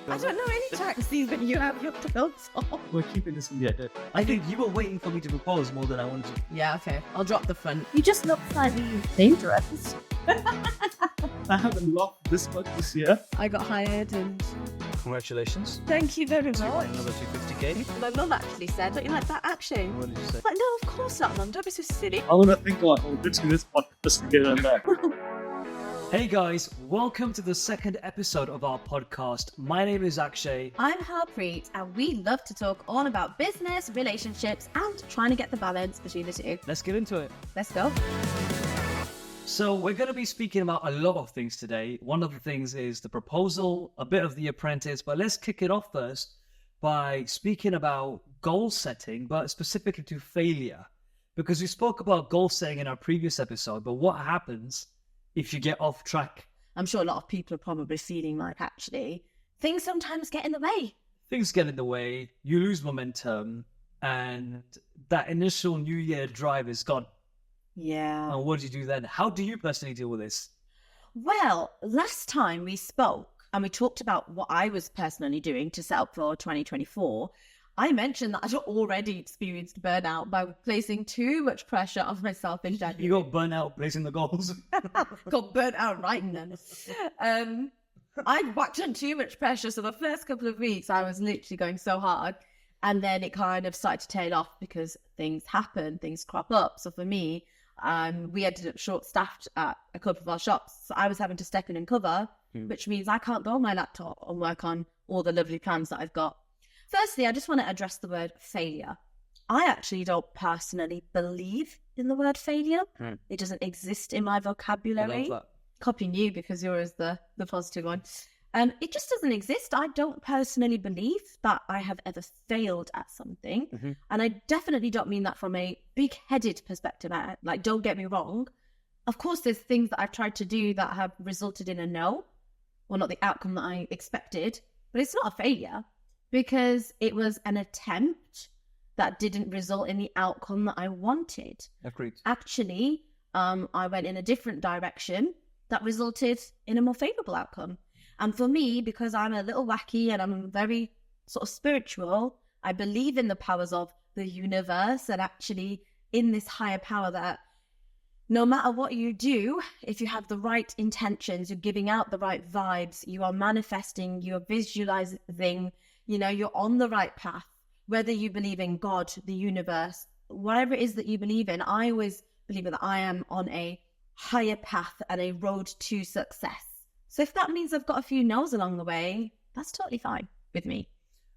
I don't know any taxis when you have your clothes on. We're keeping this in the edit. I think you were waiting for me to propose more than I wanted to. Yeah, okay. I'll drop the front. You just look slightly dangerous. I haven't laughed this much this year. I got hired and Congratulations. thank you very much. Another 250k. My mum actually said, don't you like that action? What did you say? I'm like, no, of course not, Mum. Don't be so silly. I want to think like, oh, let's do this podcast together and that. Hey guys, welcome to the second episode of our podcast. My name is Akshay. I'm Harpreet, and we love to talk all about business, relationships, and trying to get the balance between the two. Let's get into it. Let's go. So we're going to be speaking about a lot of things today. One of the things is the proposal, a bit of The Apprentice, but let's kick it off first by speaking about goal setting, but specifically to failure. Because we spoke about goal setting in our previous episode, but what happens if you get off track? I'm sure a lot of people are probably feeling like, actually, things sometimes get in the way. Things get in the way, you lose momentum, and that initial New Year drive is gone. Yeah. And what do you do then? How do you personally deal with this? Well, last time we spoke and we talked about what I was personally doing to set up for 2024, I mentioned that I'd already experienced burnout by placing too much pressure on myself in January. You got burnt out placing the goals. Got burnt out writing them. I whacked on too much pressure. So the first couple of weeks, I was literally going so hard. And then it kind of started to tail off because things happen, things crop up. So for me, we ended up short-staffed at a couple of our shops. So I was having to step in and cover, which means I can't go on my laptop and work on all the lovely plans that I've got. Firstly, I just want to address the word failure. I actually don't personally believe in the word failure. It doesn't exist in my vocabulary. I love that. Copying you because you're always the positive one. It just doesn't exist. I don't personally believe that I have ever failed at something. And I definitely don't mean that from a big-headed perspective. Like, don't get me wrong. Of course, there's things that I've tried to do that have resulted in a no, or not the outcome that I expected. But it's not a failure because it was an attempt that didn't result in the outcome that I wanted. Agreed. Actually, I went in a different direction that resulted in a more favorable outcome. And for me, because I'm a little wacky and I'm very sort of spiritual, I believe in the powers of the universe and actually in this higher power that no matter what you do, if you have the right intentions, you're giving out the right vibes, you are manifesting, you're visualizing, you're on the right path. Whether you believe in God, the universe, whatever it is that you believe in, I always believe that I am on a higher path and a road to success. So if that means I've got a few no's along the way, that's totally fine with me.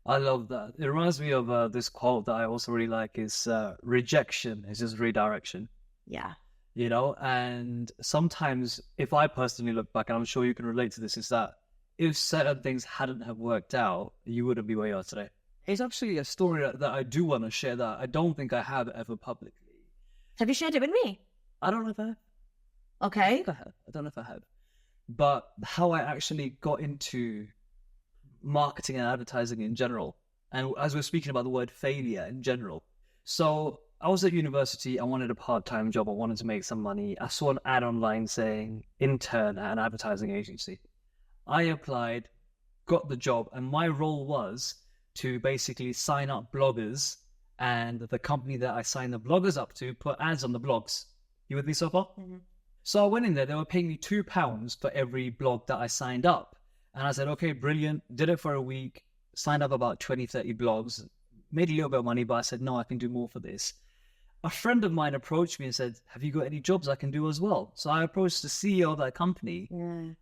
I love that. It reminds me of this quote that I also really like is rejection is just redirection. Yeah. And sometimes if I personally look back, and I'm sure you can relate to this, is that if certain things hadn't have worked out, you wouldn't be where you are today. It's actually a story that I do want to share that I don't think I have ever publicly. Have you shared it with me? I don't know if I have. Okay. I don't know if I have. But how I actually got into marketing and advertising in general, and as we're speaking about the word failure in general. So I was at university, I wanted a part-time job, I wanted to make some money. I saw an ad online saying intern at an advertising agency. I applied, got the job, and my role was to basically sign up bloggers, and the company that I signed the bloggers up to put ads on the blogs. You with me so far? Mm-hmm. So I went in there, they were paying me £2 for every blog that I signed up. And I said, okay, brilliant. Did it for a week, signed up about 20, 30 blogs, made a little bit of money, but I said, no, I can do more for this. A friend of mine approached me and said, have you got any jobs I can do as well? So I approached the CEO of that company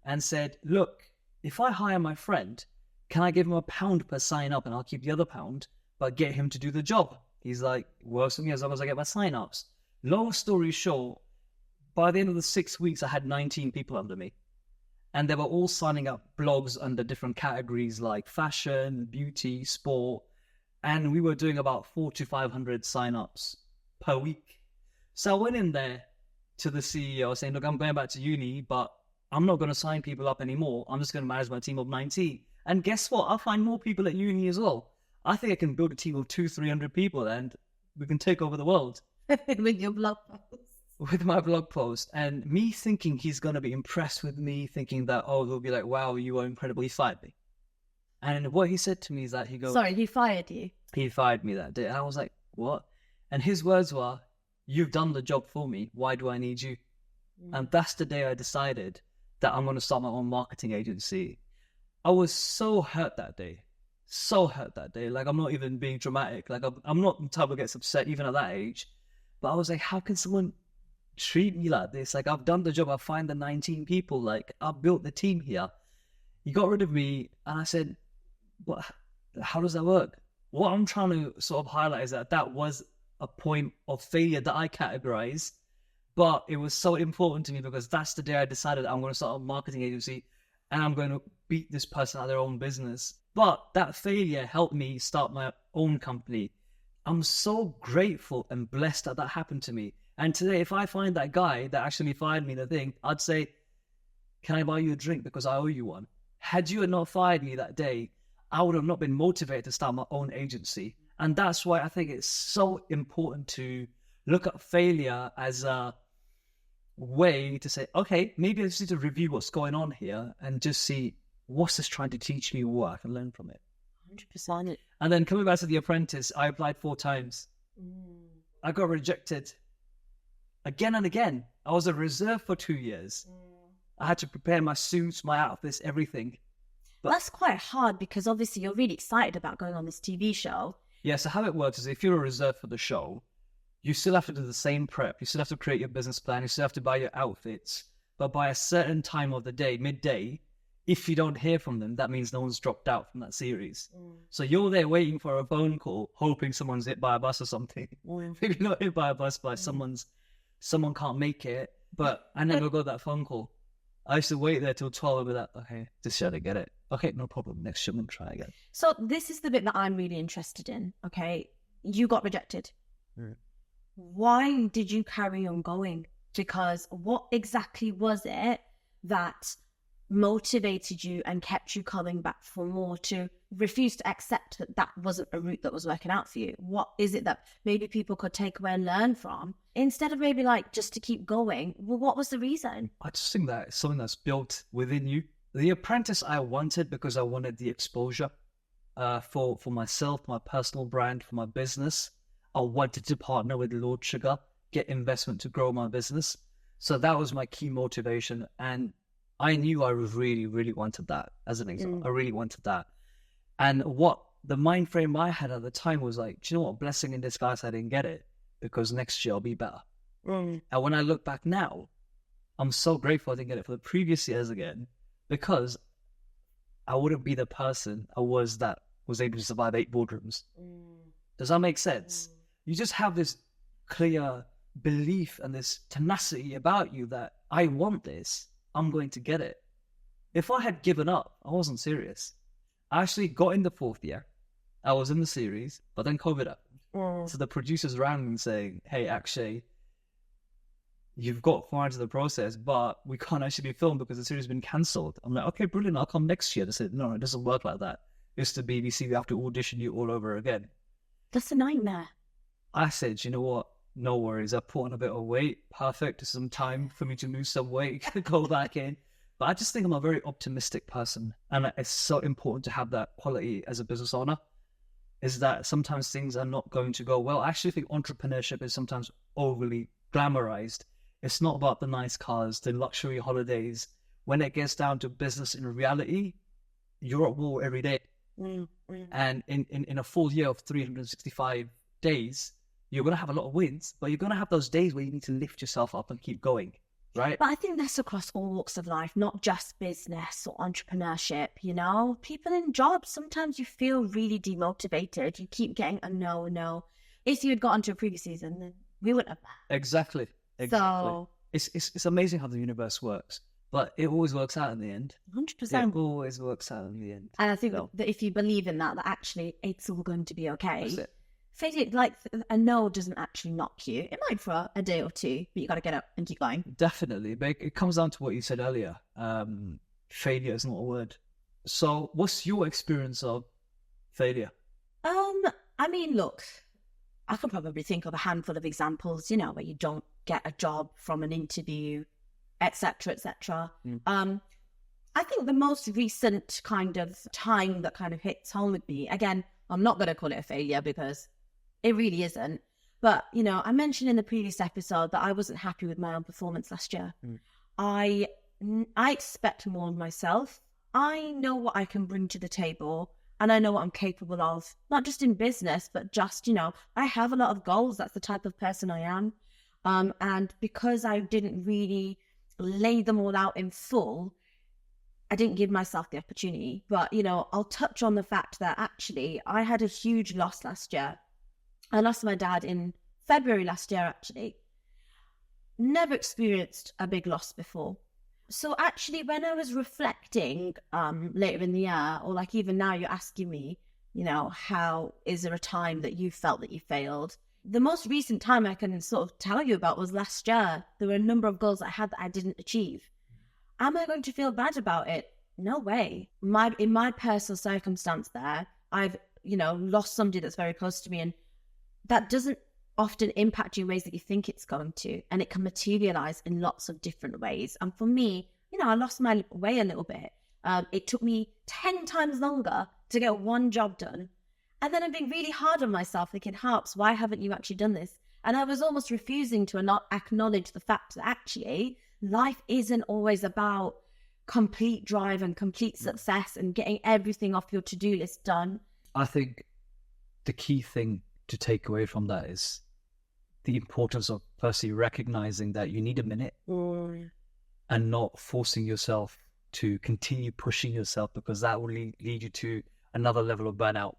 and said, look, if I hire my friend, can I give him £1 per sign up and I'll keep the other £1, but get him to do the job? He's like, works for me as long as I get my sign ups. Long story short, by the end of the 6 weeks, I had 19 people under me. And they were all signing up blogs under different categories like fashion, beauty, sport. And we were doing about 400 to 500 sign-ups per week. So I went in there to the CEO saying, look, I'm going back to uni, but I'm not going to sign people up anymore. I'm just going to manage my team of 19. And guess what? I'll find more people at uni as well. I think I can build a team of 200-300 people and we can take over the world. With your blog post. With my blog post, and me thinking he's going to be impressed with me, thinking that, oh, he'll be like, wow, you are incredible, he fired me. And what he said to me is that Sorry, he fired you. he fired me that day. And I was like, what? And his words were, you've done the job for me. Why do I need you? And that's the day I decided that I'm going to start my own marketing agency. I was so hurt that day. So hurt that day. Like, I'm not even being dramatic. Like, I'm not the type that gets upset even at that age. But I was like, how can someone treat me like this? Like, I've done the job. I've found the 19 people. Like, I've built the team here. You got rid of me. And I said, what? How does that work? What I'm trying to sort of highlight is that was a point of failure that I categorize. But it was so important to me because that's the day I decided I'm going to start a marketing agency and I'm going to beat this person at their own business. But that failure helped me start my own company. I'm so grateful and blessed that that happened to me. And today, if I find that guy that actually fired me the thing, I'd say, can I buy you a drink because I owe you one? Had you not fired me that day, I would have not been motivated to start my own agency. And that's why I think it's so important to look at failure as a way to say, okay, maybe I just need to review what's going on here and just see what's this trying to teach me, what I can learn from it. 100%. And then coming back to The Apprentice, I applied 4 times. I got rejected again and again. I was a reserve for 2 years. I had to prepare my suits, my outfits, everything. But that's quite hard because obviously you're really excited about going on this TV show. Yeah, so how it works is if you're a reserve for the show, you still have to do the same prep. You still have to create your business plan. You still have to buy your outfits. But by a certain time of the day, midday, if you don't hear from them, that means no one's dropped out from that series. So you're there waiting for a phone call, hoping someone's hit by a bus or something. Maybe not hit by a bus, but someone can't make it. But I never got that phone call. I used to wait there till 12 and be like, okay, this year I get it. Okay, no problem. Next shipment, try again. So this is the bit that I'm really interested in, okay? You got rejected. Why did you carry on going? Because what exactly was it that motivated you and kept you coming back for more, to refuse to accept that that wasn't a route that was working out for you? What is it that maybe people could take away and learn from instead of maybe like just to keep going? Well, what was the reason? I just think that it's something that's built within you. The Apprentice I wanted because I wanted the exposure for myself, my personal brand, for my business. I wanted to partner with Lord Sugar, get investment to grow my business. So that was my key motivation. And I knew I really, really wanted that as an example. I really wanted that. And what the mind frame I had at the time was like, do you know what? Blessing in disguise, I didn't get it because next year I'll be better. And when I look back now, I'm so grateful I didn't get it for the previous years again, because I wouldn't be the person I was that was able to survive 8 boardrooms. Does that make sense? You just have this clear belief and this tenacity about you that I want this. I'm going to get it. If I had given up, I wasn't serious. I actually got in the 4th year. I was in the series, but then COVID happened. So the producers ran and saying, hey, actually, you've got far into the process, but we can't actually film because the series has been cancelled. I'm like, okay, brilliant. I'll come next year. They said, no, it doesn't work like that. It's the BBC. We have to audition you all over again. That's a nightmare. I said, you know what? No worries. I put on a bit of weight. Perfect. Some time for me to lose some weight, go back in. But I just think I'm a very optimistic person. And it's so important to have that quality as a business owner, is that sometimes things are not going to go well. I actually think entrepreneurship is sometimes overly glamorized. It's not about the nice cars, the luxury holidays. When it gets down to business in reality, you're at war every day. And in a full year of 365 days, you're going to have a lot of wins, but you're going to have those days where you need to lift yourself up and keep going, right? But I think that's across all walks of life, not just business or entrepreneurship, you know? People in jobs, sometimes you feel really demotivated. You keep getting a no. If you had gotten to a previous season, then we wouldn't have that. Exactly. So it's amazing how the universe works, but it always works out in the end. 100%. It always works out in the end. And I think that if you believe in that actually it's all going to be okay. That's it. Failure, like a no doesn't actually knock you. It might for a day or 2, but you got to get up and keep going. Definitely. But it comes down to what you said earlier. Failure is not a word. So what's your experience of failure? I mean, look, I can probably think of a handful of examples, you know, where you don't get a job from an interview, etc., etc. I think the most recent kind of time that kind of hits home with me, again, I'm not going to call it a failure because it really isn't. But, you know, I mentioned in the previous episode that I wasn't happy with my own performance last year. I expect more of myself. I know what I can bring to the table and I know what I'm capable of, not just in business, but just, you know, I have a lot of goals. That's the type of person I am. And because I didn't really lay them all out in full, I didn't give myself the opportunity. But, you know, I'll touch on the fact that actually I had a huge loss last year. I lost my dad in February last year, actually. Never experienced a big loss before. So actually, when I was reflecting later in the year, or like even now you're asking me, you know, how is there a time that you felt that you failed? The most recent time I can sort of tell you about was last year. There were a number of goals I had that I didn't achieve. Am I going to feel bad about it? No way. In my personal circumstance there, I've, you know, lost somebody that's very close to me, and that doesn't often impact you in ways that you think it's going to, and it can materialize in lots of different ways. And for me, you know, I lost my way a little bit. It took me 10 times longer to get one job done. And then I'm being really hard on myself, thinking, Harps, why haven't you actually done this? And I was almost refusing to not acknowledge the fact that actually life isn't always about complete drive and complete success and getting everything off your to-do list done. I think the key thing to take away from that is the importance of firstly recognizing that you need a minute and not forcing yourself to continue pushing yourself, because that will lead you to another level of burnout.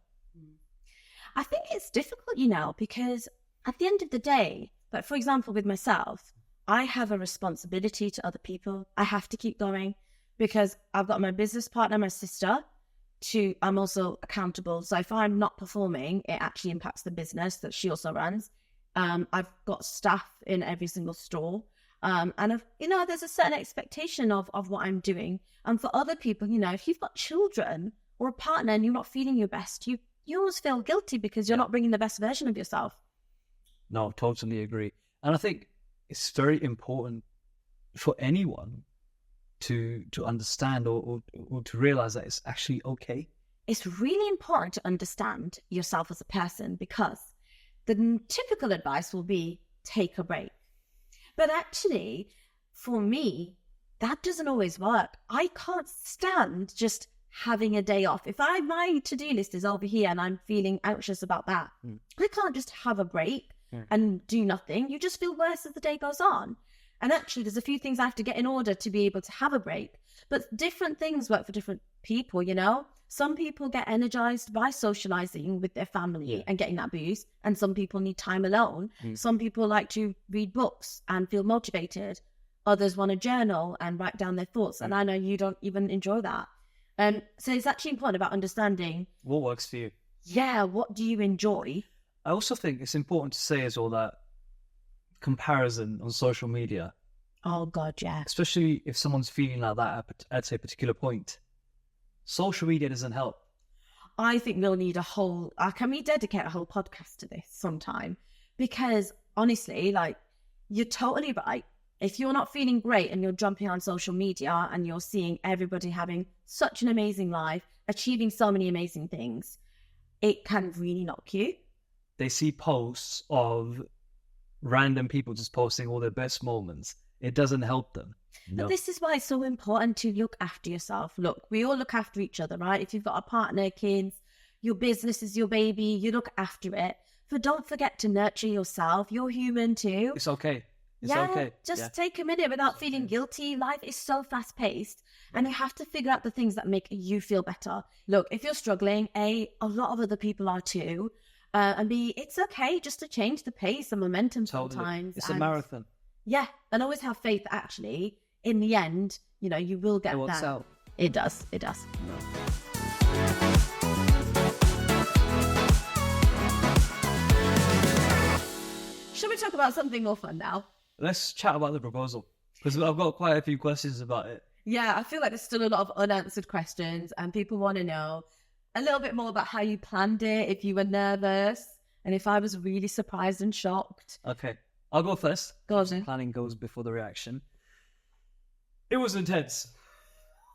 I think it's difficult, you know, because at the end of the day, like for example, with myself, I have a responsibility to other people. I have to keep going because I've got my business partner, my sister, I'm also accountable. So if I'm not performing, it actually impacts the business that she also runs. I've got staff in every single store. And you know, there's a certain expectation of what I'm doing. And for other people, you know, if you've got children or a partner and you're not feeling your best, you almost feel guilty because you're not bringing the best version of yourself. No, totally agree. And I think it's very important for anyone to understand or to realize that it's actually okay. It's really important to understand yourself as a person, because the typical advice will be take a break. But actually, for me, that doesn't always work. I can't stand just having a day off. If my to-do list is over here and I'm feeling anxious about that, I can't just have a break and do nothing. You just feel worse as the day goes on. And actually, there's a few things I have to get in order to be able to have a break. But different things work for different people, you know? Some people get energized by socializing with their family and getting that boost. And some people need time alone. Some people like to read books and feel motivated. Others want to journal and write down their thoughts. And I know you don't even enjoy that. So it's actually important about understanding what works for you. Yeah, what do you enjoy? I also think it's important to say as well that comparison on social media. Oh God, yeah. Especially if someone's feeling like that at a particular point. Social media doesn't help. I think we'll need can we dedicate a whole podcast to this sometime? Because honestly, like, you're totally right. If you're not feeling great and you're jumping on social media and you're seeing everybody having such an amazing life, achieving so many amazing things, it can really knock you. They see posts of random people just posting all their best moments. It doesn't help them. But this is why it's so important to look after yourself. Look, we all look after each other, right? If you've got a partner, kids, your business is your baby, you look after it. But don't forget to nurture yourself. You're human too. It's okay. It's yeah, okay. Just take a minute without feeling guilty. Life is so fast-paced, and you have to figure out the things that make you feel better. Look, if you're struggling, A, a lot of other people are too, and B, it's okay just to change the pace and momentum sometimes. It's a marathon. Yeah, and always have faith that actually, in the end, you know, you will get it works there. out. It does. It does. Shall we talk about something more fun now? Let's chat about the proposal, because I've got quite a few questions about it. Yeah, I feel like there's still a lot of unanswered questions, and people want to know a little bit more about how you planned it, if you were nervous, and if I was really surprised and shocked. Okay, I'll go first. Go on then. Planning goes before the reaction. It was intense.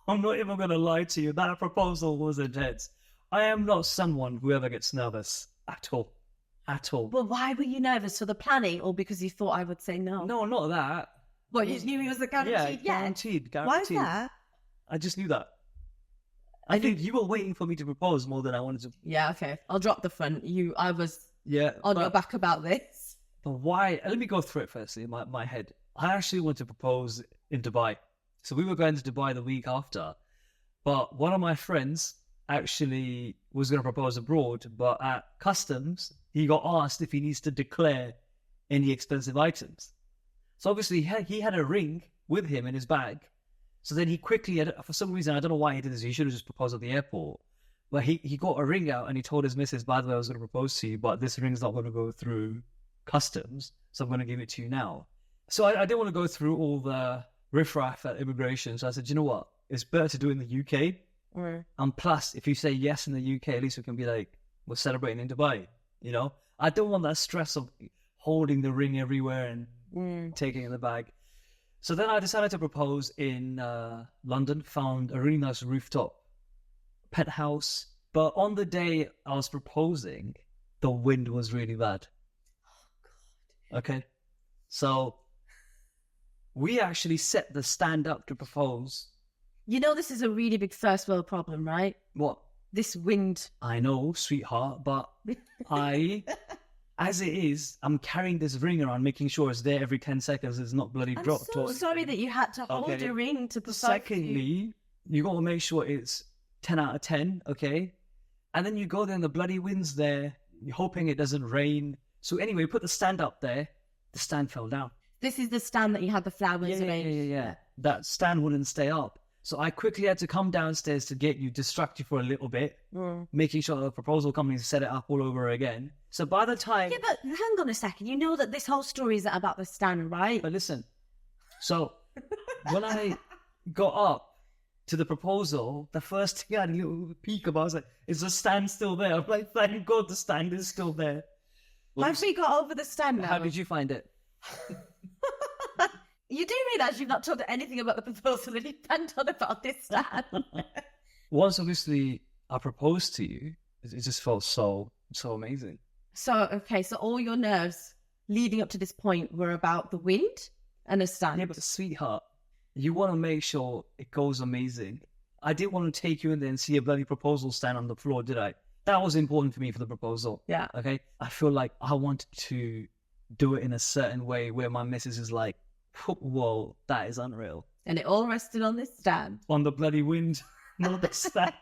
I'm not even going to lie to you. That proposal was intense. I am not someone who ever gets nervous at all. At all. Well, why were you nervous? For the planning or because you thought I would say no? No, not that. Well, you knew it was a guaranteed yes? Guaranteed. Why is that? I just knew that. I think you were waiting for me to propose more than I wanted to. Yeah, okay. I'll drop the front. I was on your back about this. But why? Let me go through it firstly in my head. I actually wanted to propose in Dubai. So we were going to Dubai the week after. But one of my friends actually was going to propose abroad. But at customs, he got asked if he needs to declare any expensive items. So obviously he had a ring with him in his bag. So then he quickly, for some reason, I don't know why he did this. He should have just proposed at the airport. But he got a ring out and he told his missus, by the way, I was going to propose to you, but this ring's not going to go through customs. So I'm going to give it to you now. So I didn't want to go through all the riffraff at immigration. So I said, you know what? It's better to do it in the UK. Mm. And plus, if you say yes in the UK, at least we can be like, we're celebrating in Dubai. You know? I don't want that stress of holding the ring everywhere and taking it in the bag. So then I decided to propose in London, found a really nice rooftop penthouse. But on the day I was proposing, the wind was really bad. Oh, God. Okay. So we actually set the stand up to propose. You know, this is a really big first world problem, right? What? This wind. I know, sweetheart, but as it is, I'm carrying this ring around, making sure it's there every 10 seconds. It's not bloody dropped. I'm so sorry that you had to hold a ring to propose. Secondly, you got to make sure it's 10 out of 10, okay? And then you go there and the bloody wind's there. You're hoping it doesn't rain. So anyway, put the stand up there. The stand fell down. This is the stand that you had the flowers arranged. Yeah. That stand wouldn't stay up. So I quickly had to come downstairs to get you, distract you for a little bit, making sure the proposal company set it up all over again. So by the time... Yeah, but hang on a second. You know that this whole story is about the stand, right? But listen. So when I got up to the proposal, the first thing I had a little peek about, I was like, is the stand still there? I'm like, thank God the stand is still there. Have we got over the stand now? How did you find it? You do realise you've not told her anything about the proposal and you went on about this stand. Once, obviously, I proposed to you, it just felt so amazing. So all your nerves leading up to this point were about the wind and a stand. Yeah, but sweetheart, you want to make sure it goes amazing. I didn't want to take you in there and see a bloody proposal stand on the floor, did I? That was important for me for the proposal. Yeah. Okay? I feel like I wanted to do it in a certain way where my missus is like, whoa, that is unreal. And it all rested on this stand. On the bloody wind, not the stand.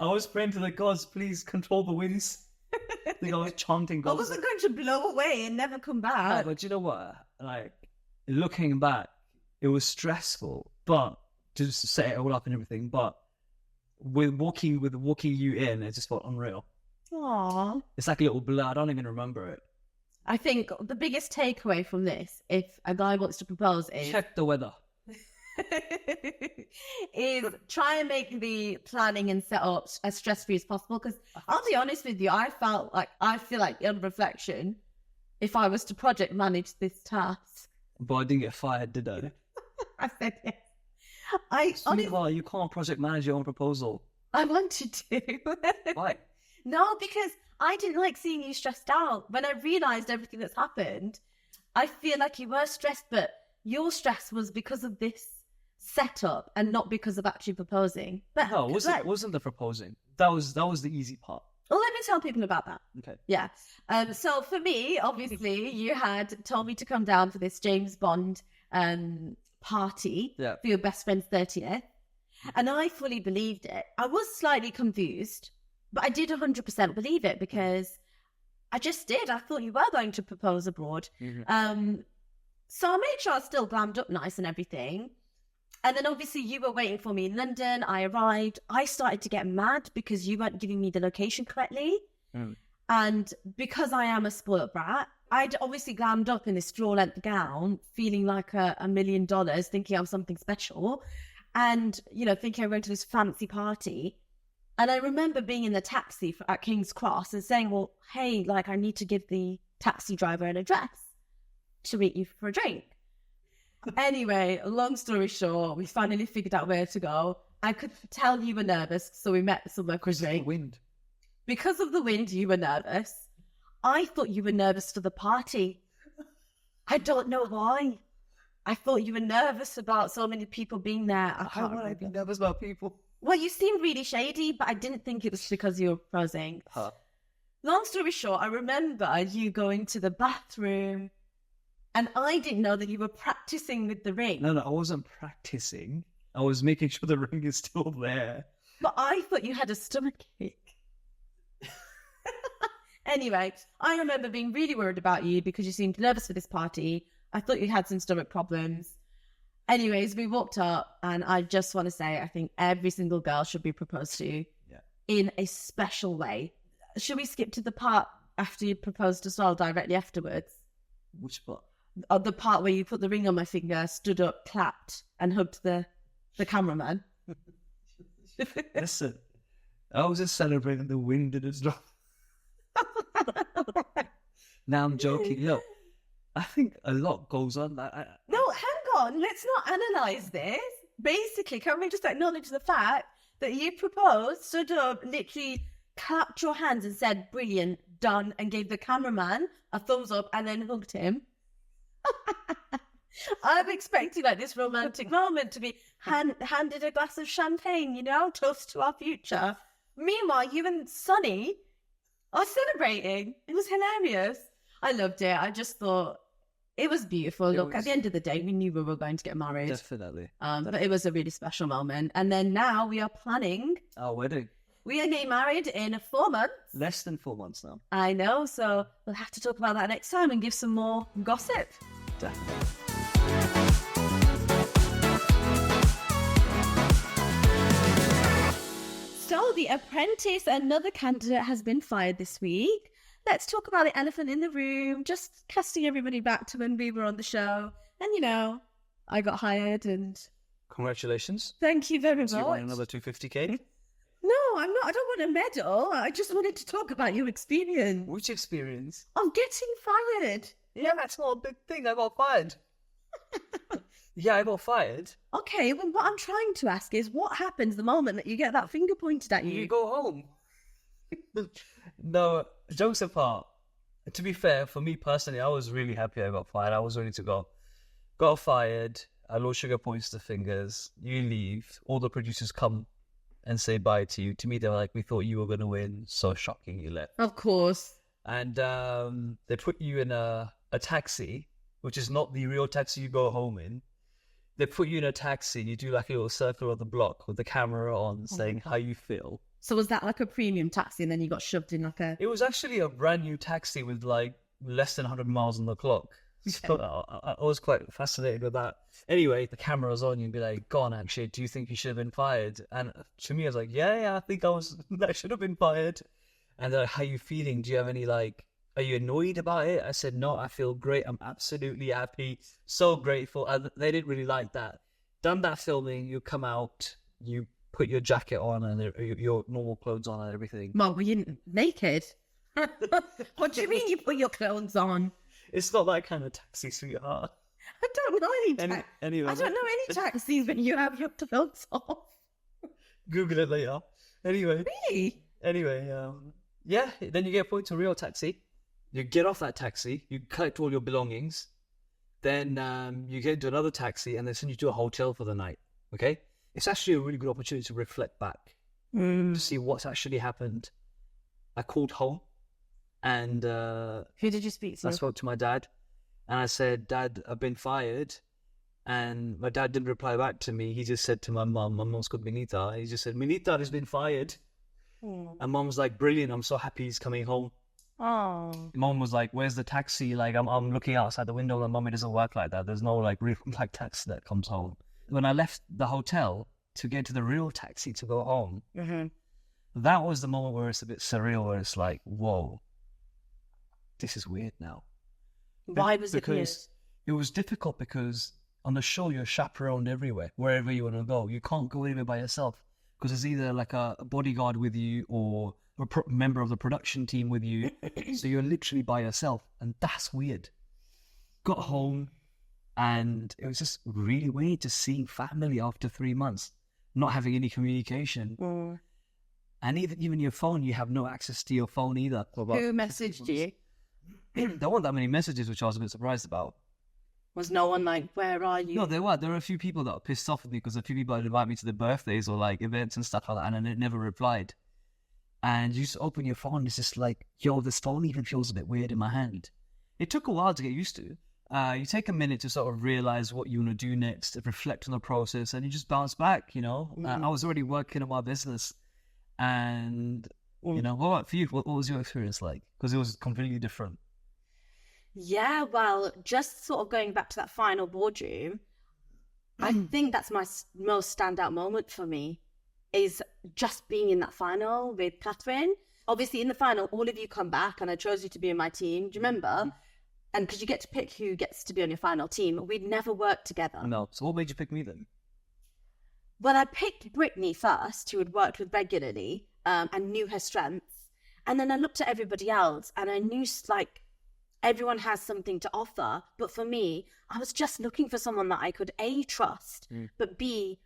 I was praying to the gods, please control the winds. I think I was chanting gods. I wasn't going to blow away and never come back. Yeah, but you know what? Like, looking back, it was stressful, but to just set it all up and everything. But with walking you in, it just felt unreal. Aww. It's like a little blur. I don't even remember it. I think the biggest takeaway from this, if a guy wants to propose, is check the weather. is try and make the planning and setup as stress-free as possible. Because I'll be honest with you, I feel like on reflection, if I was to project manage this task, but I didn't get fired, did I? I said yes. Sweetheart, you can't project manage your own proposal. I wanted to. Why? No, because I didn't like seeing you stressed out. When I realised everything that's happened, I feel like you were stressed, but your stress was because of this setup and not because of actually proposing. But no, it wasn't the proposing. That was the easy part. Well, let me tell people about that. Okay. Yeah. So for me, obviously, you had told me to come down for this James Bond party for your best friend's 30th. And I fully believed it. I was slightly confused, but I did 100% believe it because I just did. I thought you were going to propose abroad. Mm-hmm. So I made sure I was still glammed up nice and everything. And then obviously you were waiting for me in London. I arrived. I started to get mad because you weren't giving me the location correctly. Mm. And because I am a spoiled brat, I'd obviously glammed up in this floor-length gown, feeling like $1 million, thinking I was something special. And, thinking I'm going to this fancy party. And I remember being in the taxi at King's Cross and saying, well, hey, I need to give the taxi driver an address to meet you for a drink. Anyway, long story short, we finally figured out where to go. I could tell you were nervous, so we met somewhere quickly. Wind. Because of the wind, you were nervous. I thought you were nervous for the party. I don't know why. I thought you were nervous about so many people being there. How would I be nervous about people? Well, you seemed really shady, but I didn't think it was because you were proposing. Huh. Long story short, I remember you going to the bathroom, and I didn't know that you were practicing with the ring. No, I wasn't practicing. I was making sure the ring is still there. But I thought you had a stomach ache. Anyway, I remember being really worried about you because you seemed nervous for this party. I thought you had some stomach problems. Anyways, we walked up, and I just want to say I think every single girl should be proposed to in a special way. Should we skip to the part after you proposed as well, directly afterwards? Which part? The part where you put the ring on my finger, stood up, clapped, and hugged the cameraman. Listen, I was just celebrating the wind in its drop. Now I'm joking. Look, I think a lot goes on. No, hang on. Let's not analyse this. Basically, can we just acknowledge the fact that you proposed, stood up, literally clapped your hands and said, brilliant, done, and gave the cameraman a thumbs up and then hugged him? I'm expecting like this romantic moment to be handed a glass of champagne, toast to our future. Meanwhile, you and Sonny are celebrating. It was hilarious. I loved it. I just thought it was beautiful. Look, at the end of the day, we knew we were going to get married. Definitely. But it was a really special moment. And then now we are planning Our wedding. We are getting married in 4 months. Less than 4 months now. I know, so we'll have to talk about that next time and give some more gossip. Definitely. So, The Apprentice, another candidate, has been fired this week. Let's talk about the elephant in the room, just casting everybody back to when we were on the show. And, I got hired and... Congratulations. Thank you very much. Do you want another 250k? No, I'm not. I don't want a medal. I just wanted to talk about your experience. Which experience? I'm getting fired. Yeah, that's not a big thing. I got fired. Yeah, I got fired. Okay, well, what I'm trying to ask is what happens the moment that you get that finger pointed at you? You go home. No, jokes apart. To be fair, for me personally, I was really happy I got fired. I was ready to go. Got fired. I low sugar points the fingers. You leave. All the producers come and say bye to you. To me, they were like, we thought you were going to win. So shocking you left. Of course. And they put you in a taxi, which is not the real taxi you go home in. They put you in a taxi. You do like a little circle of the block with the camera on saying how you feel. So was that like a premium taxi and then you got shoved in like a... It was actually a brand new taxi with like less than 100 miles on the clock. So I was quite fascinated with that. Anyway, the camera's on you and be like, go on, actually, do you think you should have been fired? And to me, I was like, yeah, I think I should have been fired. And they're like, how are you feeling? Do you have any are you annoyed about it? I said, no, I feel great. I'm absolutely happy. So grateful. And they didn't really like that. Done that filming, you come out, you put your jacket on and your normal clothes on and everything. Well, were you naked? What do you mean you put your clothes on? It's not that kind of taxi, sweetheart. I don't know any Anyway, I don't know any taxis when you have your clothes off. Google it later. Anyway. Really? Anyway, yeah, then you get put to a real taxi. You get off that taxi, you collect all your belongings, then you get into another taxi and they send you to a hotel for the night, okay? It's actually a really good opportunity to reflect back, to see what's actually happened. I called home and... Who did you speak to? I spoke to my dad and I said, Dad, I've been fired. And my dad didn't reply back to me. He just said to my mom's called Minita. He just said, Minita has been fired. And mom's like, brilliant, I'm so happy he's coming home. Oh. Mom was like, where's the taxi? Like, I'm looking outside the window and Mom, it doesn't work like that. There's no real taxi that comes home. When I left the hotel to get to the real taxi to go home, that was the moment where it's a bit surreal, where it's like, whoa, this is weird now. Why was it weird? Because it was difficult because on the show, you're chaperoned everywhere, wherever you want to go. You can't go anywhere by yourself because there's either like a bodyguard with you or a member of the production team with you. So you're literally by yourself. And that's weird. Got home and it was just really weird just seeing family after 3 months. not having any communication. And even your phone, you have no access to your phone either. Who messaged you? There weren't that many messages, which I was a bit surprised about. Was no one like, where are you? No, there were. There were a few people that were pissed off with me because a few people had invited me to their birthdays or like events and stuff like that, and I never replied. And you just open your phone, it's just like, yo, this phone even feels a bit weird in my hand. It took a while to get used to. You take a minute to sort of realize what you want to do next, reflect on the process, and you just bounce back, you know. I was already working on my business. And, you know, what about for you? What was your experience like? Because it was completely different. Yeah, well, just sort of going back to that final boardroom, I think that's my most standout moment for me, is just being in that final with Catherine. Obviously, in the final, all of you come back, and I chose you to be in my team. Do you remember? And because you get to pick who gets to be on your final team, we'd never worked together. No. So what made you pick me then? Well, I picked Brittany first, who had worked with regularly and knew her strengths. And then I looked at everybody else, and I knew, like, everyone has something to offer. But for me, I was just looking for someone that I could, A, trust, but B,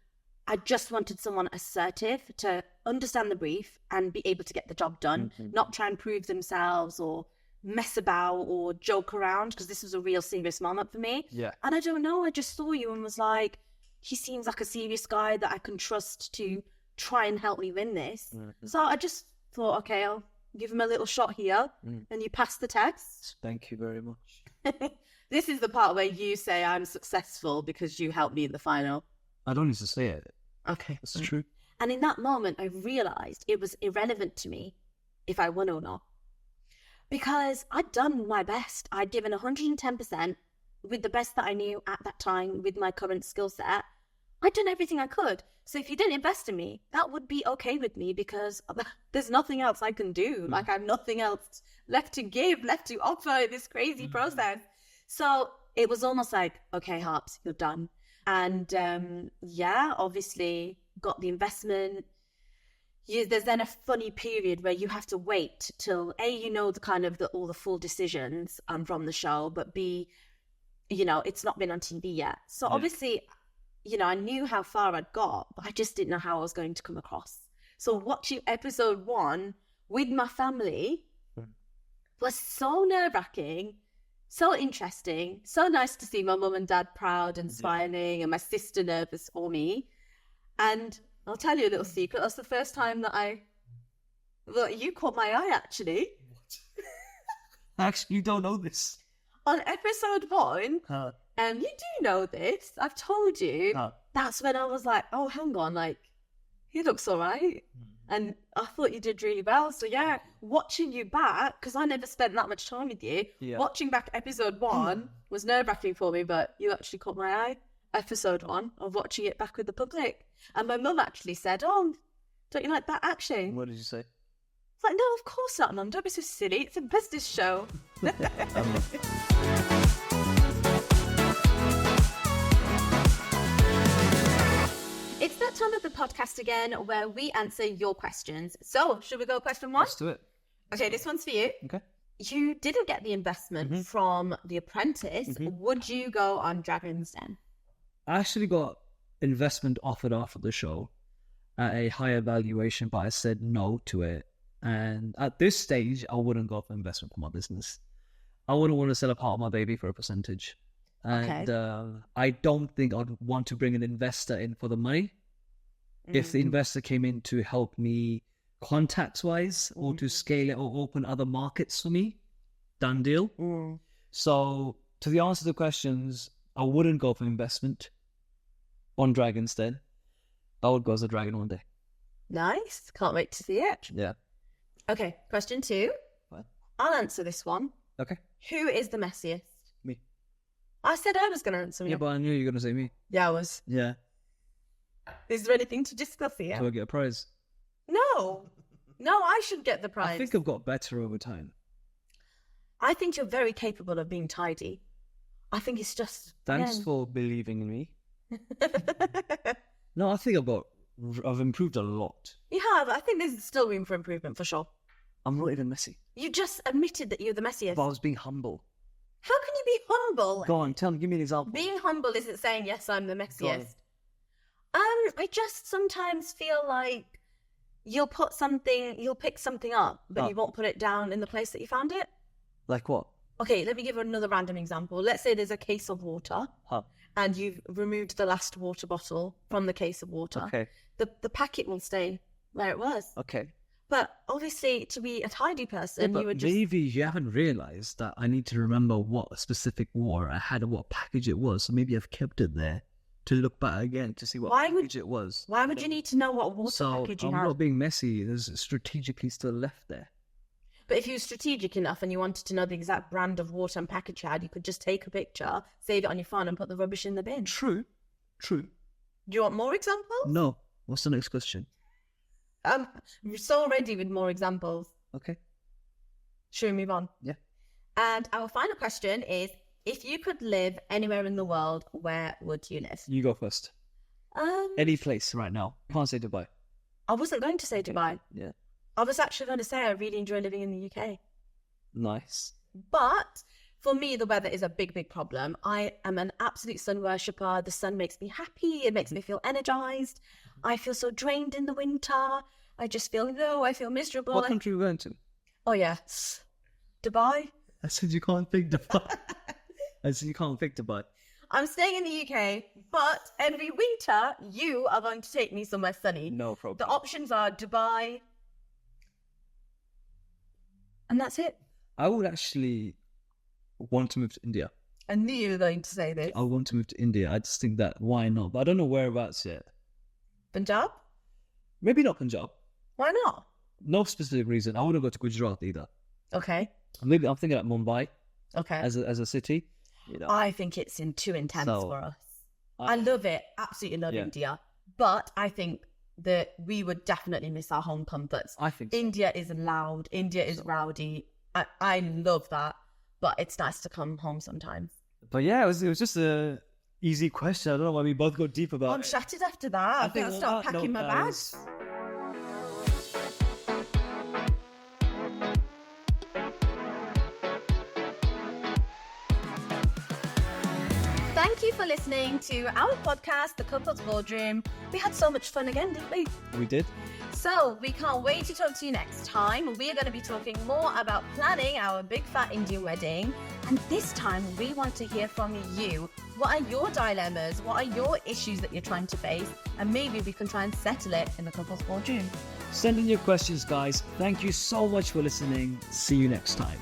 I just wanted someone assertive to understand the brief and be able to get the job done, not try and prove themselves or mess about or joke around, because this was a real serious moment for me. Yeah. And I don't know, I just saw you and was like, he seems like a serious guy that I can trust to try and help me win this. So I just thought, okay, I'll give him a little shot here, and you passed the test. Thank you very much. This is the part where you say I'm successful because you helped me in the final. I don't need to say it. Okay. It's true. And in that moment, I realized it was irrelevant to me if I won or not. Because I'd done my best. I'd given 110% with the best that I knew at that time with my current skill set. I'd done everything I could. So if you didn't invest in me, that would be okay with me, because there's nothing else I can do. Like, I have nothing else left to give, left to offer in this crazy process. So it was almost like, okay, Harps, you're done. And yeah, obviously got the investment. There's then a funny period where you have to wait till A, you know, the kind of all the full decisions from the show, but B, you know, it's not been on TV yet. So obviously, you know, I knew how far I'd got, but I just didn't know how I was going to come across. So watching episode 1 with my family was so nerve-wracking, so interesting, so nice to see my mum and dad proud and smiling, and my sister nervous for me. And I'll tell you a little secret. That's the first time that you caught my eye, actually. Actually, you don't know this. On episode 1, and you do know this, I've told you, that's when I was like, oh, hang on, like, he looks all right. And I thought you did really well. So yeah, watching you back, because I never spent that much time with you, watching back episode 1 was nerve-wracking for me, but you actually caught my eye. Episode 1 of watching it back with the public. And my mum actually said, oh, don't you like that action? What did you say? It's like, no, of course not, Mum. Don't be so silly. It's a business show. It's that time of the podcast again where we answer your questions. So, should we go question 1? Let's do it. Okay, this one's for you. Okay. You didn't get the investment from The Apprentice. Would you go on Dragon's Den? I actually got investment offered after the show at a higher valuation, but I said no to it. And at this stage, I wouldn't go for investment for my business. I wouldn't want to sell a part of my baby for a percentage. And I don't think I'd want to bring an investor in for the money. If the investor came in to help me contacts-wise or to scale it or open other markets for me, done deal. So to the answer to the questions, I wouldn't go for investment on Dragon's Den. I would go as a dragon one day. Nice. Can't wait to see it. Yeah. Okay, question 2. What? I'll answer this one. Okay. Who is the messiest? Me. I said I was going to answer Yeah, you. but I knew you were going to say me. Yeah, I was. Yeah. Is there anything to discuss here? Do I get a prize? No. No, I should get the prize. I think I've got better over time. I think you're very capable of being tidy. I think it's just... Thanks for believing in me. No, I think I've improved a lot. You have. I think there's still room for improvement, for sure. I'm not even messy. You just admitted that you're the messiest. But I was being humble. How can you be humble? Go on, give me an example. Being humble isn't saying, yes, I'm the Go on. messiest. I just sometimes feel like you'll pick something up, but you won't put it down in the place that you found it. Like what? Okay, let me give another random example. Let's say there's a case of water, and you've removed the last water bottle from the case of water. Okay. The packet will stay where it was. Okay. But obviously, to be a tidy person, But you would just... maybe you haven't realized that I need to remember what specific water I had and what package it was. So maybe I've kept it there to look back again to see what package it was. Why would you need to know what water So package you I'm had? not being messy. There's strategically still left there. But if you were strategic enough and you wanted to know the exact brand of water and package you had, you could just take a picture, save it on your phone, and put the rubbish in the bin. True. Do you want more examples? No. What's the next question? We're so ready with more examples. Okay. Should we move on? Yeah. And our final question is, if you could live anywhere in the world, where would you live? You go first. Any place right now. Can't say Dubai. I wasn't going to say Dubai. Yeah. I was actually going to say I really enjoy living in the UK. Nice. But for me, the weather is a big, big problem. I am an absolute sun worshipper. The sun makes me happy. It makes me feel energized. I feel so drained in the winter. I just feel low. I feel miserable. What country are you going to? Oh, yeah. Dubai. I said you can't pick Dubai. I said you can't pick Dubai. I'm staying in the UK, but every winter you are going to take me somewhere sunny. No problem. The options are Dubai, and that's it. I would actually want to move to India. I knew you were going to say this. I want to move to India. I just think that why not? But I don't know whereabouts yet. Punjab? Maybe not Punjab. Why not? No specific reason. I wouldn't go to Gujarat either. Okay. Maybe I'm thinking like Mumbai Okay. as a city. You know. I think it's too intense So, for us. I love it. Absolutely love India. But I think that we would definitely miss our home comforts. I think so. India is loud. India is rowdy. I love that. But it's nice to come home sometimes. But yeah, it was just a easy question. I don't know why we both go deep about I'm it. shattered after that. I think I'll start packing my bags. Thank you for listening to our podcast, The Couples Boardroom. We had so much fun again, didn't we? We did. So we can't wait to talk to you next time. We are going to be talking more about planning our big fat Indian wedding. And this time we want to hear from you. What are your dilemmas? What are your issues that you're trying to face? And maybe we can try and settle it in the Couples Boardroom. Send in your questions, guys. Thank you so much for listening. See you next time.